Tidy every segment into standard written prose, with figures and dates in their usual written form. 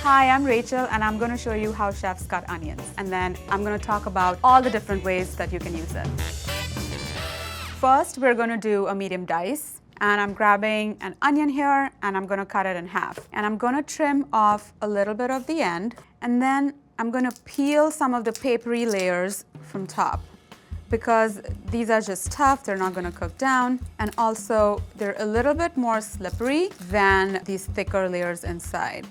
Hi, I'm Rachel and I'm going to show you how chefs cut onions. And then I'm going to talk about all the different ways that you can use it. First, we're going to do a medium dice. And I'm grabbing an onion here and I'm going to cut it in half. And I'm going to trim off a little bit of the end. And then I'm going to peel some of the papery layers from top, because these are just tough, they're not gonna cook down, and also they're a little bit more slippery than these thicker layers inside.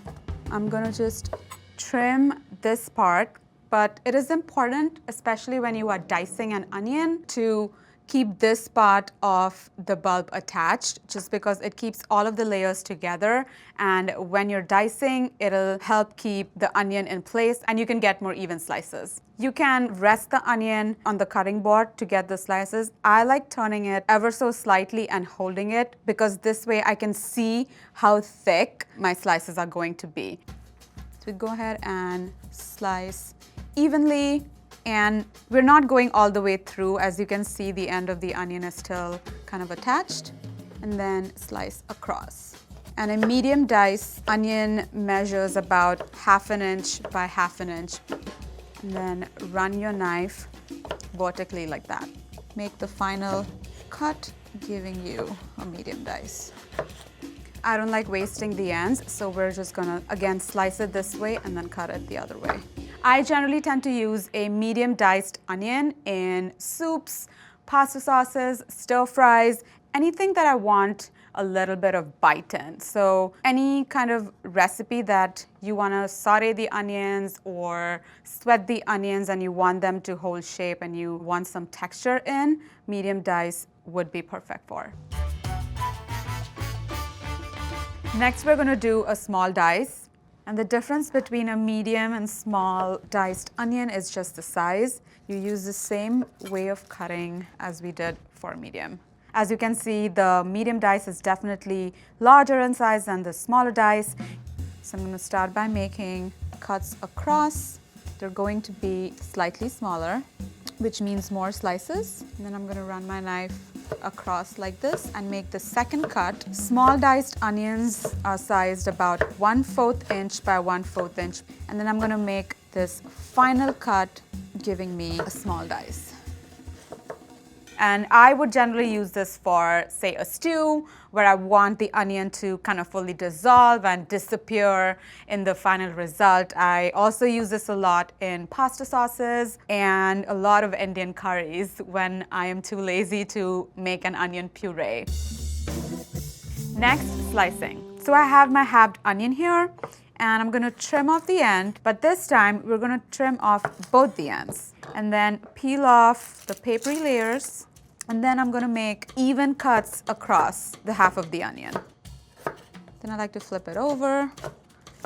I'm gonna just trim this part, but it is important, especially when you are dicing an onion, to keep this part of the bulb attached, just because it keeps all of the layers together, and when you're dicing, it'll help keep the onion in place and you can get more even slices. You can rest the onion on the cutting board to get the slices. I like turning it ever so slightly and holding it, because this way I can see how thick my slices are going to be. So we go ahead and slice evenly. And we're not going all the way through. As you can see, the end of the onion is still kind of attached. And then slice across. And a medium dice onion measures about 1/2 inch by 1/2 inch. And then run your knife vertically like that. Make the final cut, giving you a medium dice. I don't like wasting the ends, so we're just gonna, again, slice it this way and then cut it the other way. I generally tend to use a medium diced onion in soups, pasta sauces, stir fries, anything that I want a little bit of bite in. So any kind of recipe that you want to saute the onions or sweat the onions and you want them to hold shape and you want some texture in, medium dice would be perfect for. Next, we're going to do a small dice. And the difference between a medium and small diced onion is just the size. You use the same way of cutting as we did for medium. As you can see, the medium dice is definitely larger in size than the smaller dice. So I'm going to start by making cuts across. They're going to be slightly smaller, which means more slices. And then I'm going to run my knife across like this and make the second cut. Small diced onions are sized about 1/4 inch by 1/4 inch. And then I'm going to make this final cut, giving me a small dice. And I would generally use this for, say, a stew, where I want the onion to kind of fully dissolve and disappear in the final result. I also use this a lot in pasta sauces and a lot of Indian curries when I am too lazy to make an onion puree. Next, slicing. So I have my halved onion here, and I'm going to trim off the end, but this time we're going to trim off both the ends and then peel off the papery layers. And then I'm going to make even cuts across the half of the onion. Then I like to flip it over.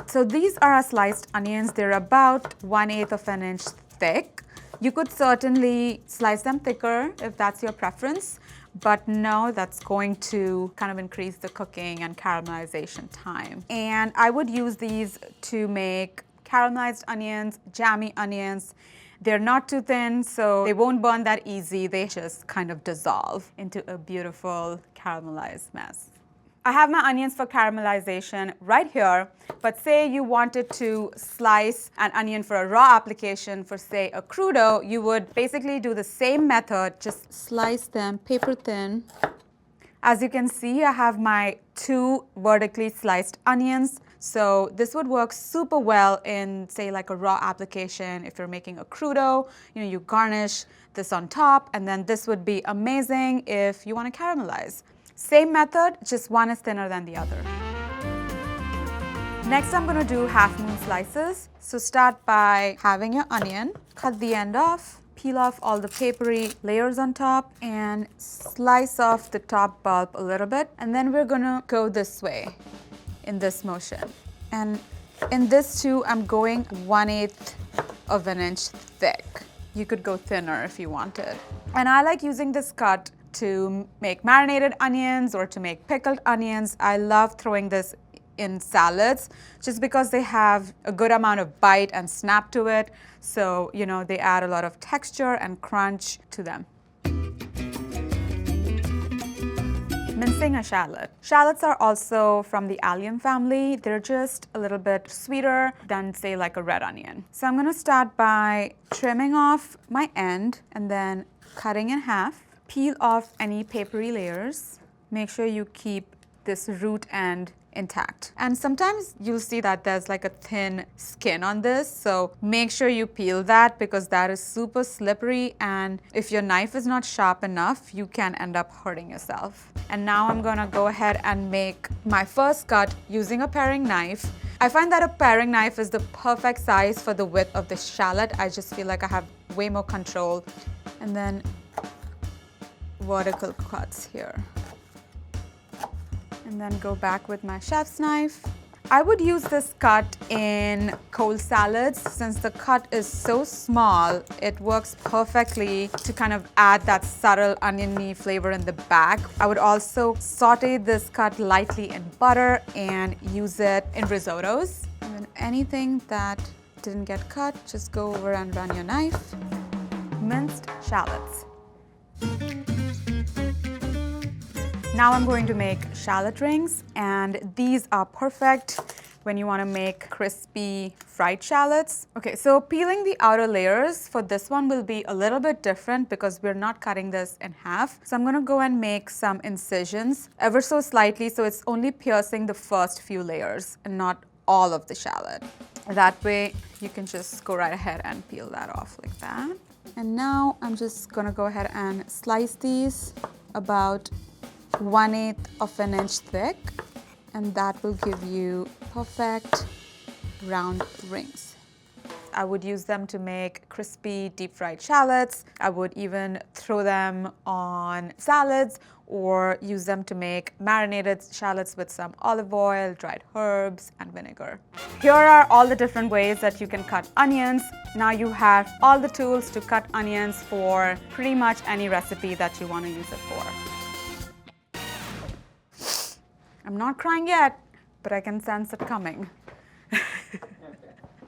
So these are our sliced onions. They're about 1/8 of an inch thick. You could certainly slice them thicker if that's your preference, but no, that's going to kind of increase the cooking and caramelization time. And I would use these to make caramelized onions, jammy onions. They're not too thin, so they won't burn that easy. They just kind of dissolve into a beautiful caramelized mess. I have my onions for caramelization right here, but say you wanted to slice an onion for a raw application for, say, a crudo, you would basically do the same method, just slice them paper thin. As you can see, I have my 2 vertically sliced onions. So this would work super well in, say, like a raw application. If you're making a crudo, you garnish this on top, and then this would be amazing if you want to caramelize. Same method, just one is thinner than the other. Next, I'm going to do half moon slices. So start by having your onion, cut the end off, peel off all the papery layers on top, and slice off the top bulb a little bit. And then we're going to go this way in this motion. And in this too, I'm going 1/8 of an inch thick. You could go thinner if you wanted. And I like using this cut to make marinated onions or to make pickled onions. I love throwing this in salads just because they have a good amount of bite and snap to it. So, they add a lot of texture and crunch to them. Mincing a shallot. Shallots are also from the allium family. They're just a little bit sweeter than, say, like a red onion. So I'm gonna start by trimming off my end and then cutting in half. Peel off any papery layers. Make sure you keep this root end intact. And sometimes you'll see that there's like a thin skin on this, so make sure you peel that because that is super slippery, and if your knife is not sharp enough, you can end up hurting yourself. And now I'm gonna go ahead and make my first cut using a paring knife. I find that a paring knife is the perfect size for the width of the shallot. I just feel like I have way more control. And then vertical cuts here. And then go back with my chef's knife. I would use this cut in cold salads. Since the cut is so small, it works perfectly to kind of add that subtle oniony flavor in the back. I would also saute this cut lightly in butter and use it in risottos. And then anything that didn't get cut, just go over and run your knife. Minced shallots. Now I'm going to make shallot rings, and these are perfect when you want to make crispy fried shallots. Okay, so peeling the outer layers for this one will be a little bit different because we're not cutting this in half. So I'm going to go and make some incisions ever so slightly, so it's only piercing the first few layers and not all of the shallot. That way you can just go right ahead and peel that off like that. And now I'm just going to go ahead and slice these about 1/8 of an inch thick, and that will give you perfect round rings. I would use them to make crispy deep fried shallots. I would even throw them on salads or use them to make marinated shallots with some olive oil, dried herbs, and vinegar. Here are all the different ways that you can cut onions. Now you have all the tools to cut onions for pretty much any recipe that you want to use it for. I'm not crying yet, but I can sense it coming.